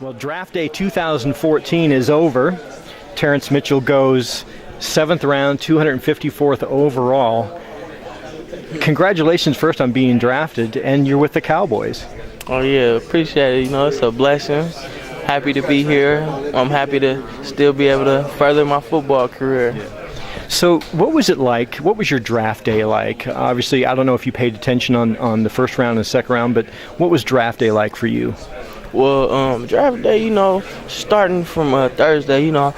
Well, draft day 2014 is over. Terrance Mitchell goes 7th round, 254th overall. Congratulations first on being drafted, and you're with the Cowboys. Oh yeah, appreciate it. You know, it's a blessing. Happy to be here. I'm happy to still be able to further my football career. So what was it like? What was your draft day like? Obviously, I don't know if you paid attention on the first round and the second round, but what was draft day like for you? Well, draft day, you know, starting from Thursday, you know,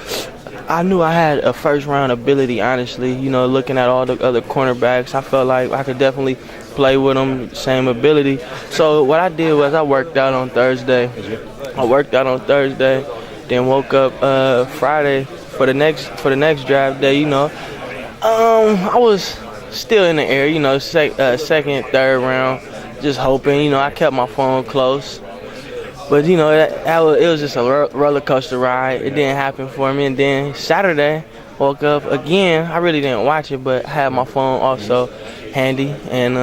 I knew I had a first-round ability, honestly. You know, looking at all the other cornerbacks, I felt like I could definitely play with them, same ability. So what I did was I worked out on Thursday. Then woke up Friday for the next draft day. You know, I was still in the air. You know, second, third round, just hoping. You know, I kept my phone close. But, you know, it was just a roller coaster ride. It didn't happen for me. And then Saturday, woke up again. I really didn't watch it, but I had my phone also handy. And,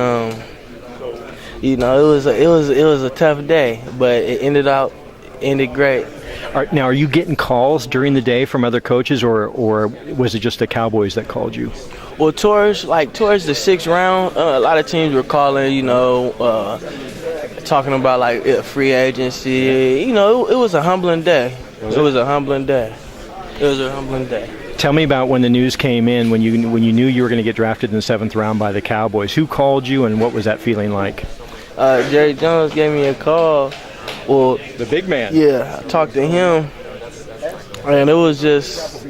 you know, it was a tough day, but it ended great. Now, are you getting calls during the day from other coaches, or was it just the Cowboys that called you? Well, towards the sixth round, a lot of teams were calling, you know, talking about like free agency. You know, it was a humbling day. It was a humbling day. Tell me about when the news came in, when you knew you were going to get drafted in the 7th round by the Cowboys. Who called you, and what was that feeling like? Jerry Jones gave me a call. Well, the big man. Yeah, I talked to him, and it was just,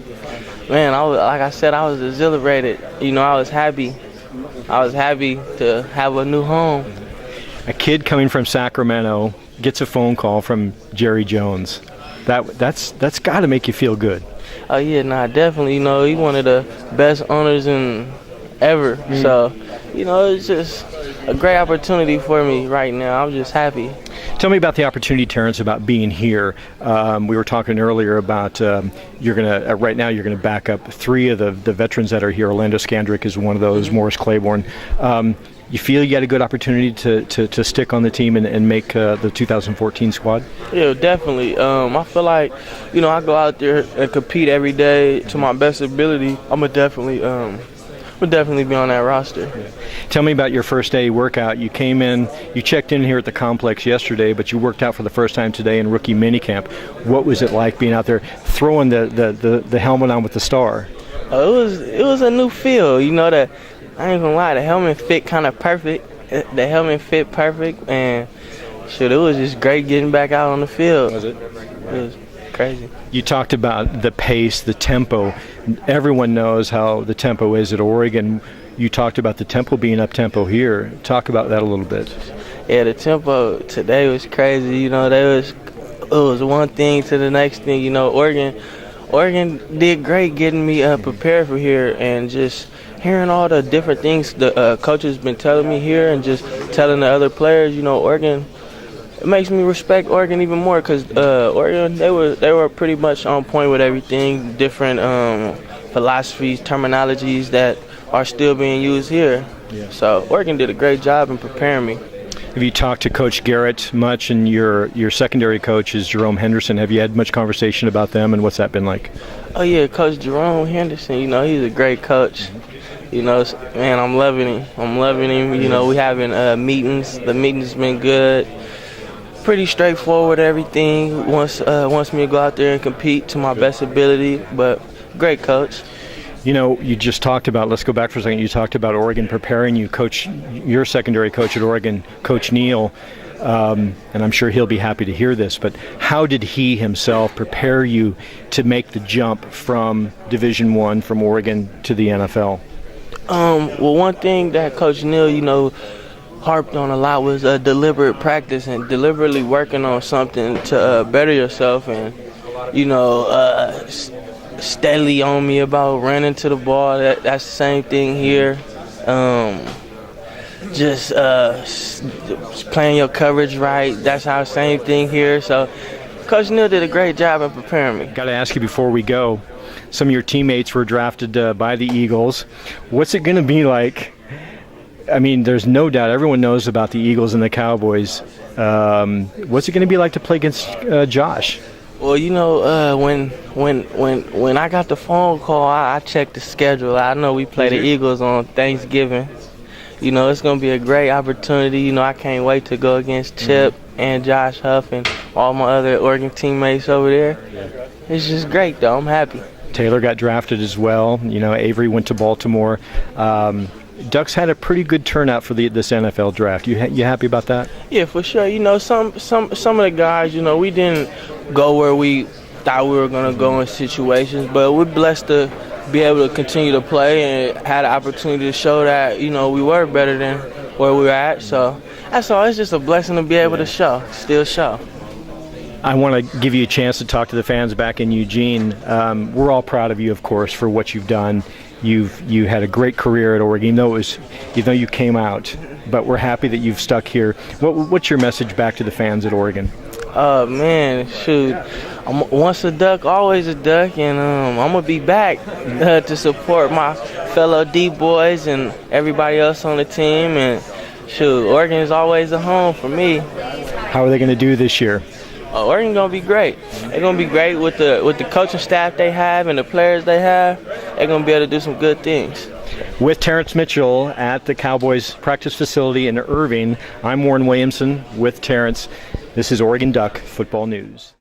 man, like I said, I was exhilarated. You know, I was happy to have a new home. A kid coming from Sacramento gets a phone call from Jerry Jones. That's got to make you feel good. Oh yeah, definitely. You know, he's one of the best owners ever. So, you know, it's just a great opportunity for me right now. I'm just happy. Tell me about the opportunity, Terrance, about being here. We were talking earlier about right now you're gonna back up 3 of the veterans that are here. Orlando Scandrick is one of those. Morris Claiborne. You feel you had a good opportunity to stick on the team and make the 2014 squad? Yeah, definitely. I feel like, you know, I go out there and compete every day to my best ability. I'm gonna definitely be on that roster. Tell me about your first day workout. You came in, you checked in here at the complex yesterday, but you worked out for the first time today in rookie minicamp. What was it like being out there throwing the helmet on with the star? It was a new feel. You know, that I ain't gonna lie, the helmet fit kind of perfect. The helmet fit perfect, and shit, it was just great getting back out on the field. Was it? It was crazy. You talked about the pace, the tempo. Everyone knows how the tempo is at Oregon. You talked about the tempo being up-tempo here. Talk about that a little bit. Yeah, the tempo today was crazy. You know, it was one thing to the next thing. You know, Oregon did great getting me prepared for here, and just hearing all the different things the coaches been telling me here, and just telling the other players. You know, Oregon. It makes me respect Oregon even more, because Oregon, they were pretty much on point with everything, different philosophies, terminologies that are still being used here. Yeah. So Oregon did a great job in preparing me. Have you talked to Coach Garrett much, and your secondary coach is Jerome Henderson? Have you had much conversation about them, and what's that been like? Oh yeah, Coach Jerome Henderson, you know, he's a great coach. You know, man, I'm loving him. You know, we having meetings. The meetings been good. Pretty straightforward, everything. Wants me to go out there and compete to my best ability, but great coach. You know, you just talked about, let's go back for a second, you talked about Oregon preparing you. Coach, your secondary coach at Oregon, Coach Neal, and I'm sure he'll be happy to hear this, but how did he himself prepare you to make the jump from Division I, from Oregon to the NFL? Well, one thing that Coach Neal, you know, harped on a lot was deliberate practice and deliberately working on something to better yourself, and, you know, steadily on me about running to the ball. That's the same thing here. Just playing your coverage right. That's our same thing here. So Coach Neal did a great job in preparing me. Got to ask you before we go, some of your teammates were drafted by the Eagles. What's it going to be like? I mean, there's no doubt everyone knows about the Eagles and the Cowboys. What's it going to be like to play against Josh? Well, you know, when I got the phone call, I checked the schedule. I know we play the Eagles on Thanksgiving. You know, it's going to be a great opportunity. You know, I can't wait to go against Chip and Josh Huff and all my other Oregon teammates over there. It's just great, though. I'm happy. Taylor got drafted as well. You know, Avery went to Baltimore. Ducks had a pretty good turnout for this NFL draft. You happy about that? Yeah, for sure. You know, some of the guys, you know, we didn't go where we thought we were going to go in situations, but we're blessed to be able to continue to play and had the opportunity to show that, you know, we were better than where we were at. So that's all. It's just a blessing to be able to still show. I want to give you a chance to talk to the fans back in Eugene. We're all proud of you, of course, for what you've done. You had a great career at Oregon, even though you came out. But we're happy that you've stuck here. What's your message back to the fans at Oregon? Man, shoot. Once a Duck, always a Duck, and I'm going to be back to support my fellow D-boys and everybody else on the team. And, shoot, Oregon is always a home for me. How are they going to do this year? Oregon's going to be great. They're going to be great with the coaching staff they have and the players they have. They're going to be able to do some good things. With Terrance Mitchell at the Cowboys practice facility in Irving, I'm Warren Williamson with Terrance. This is Oregon Duck Football News.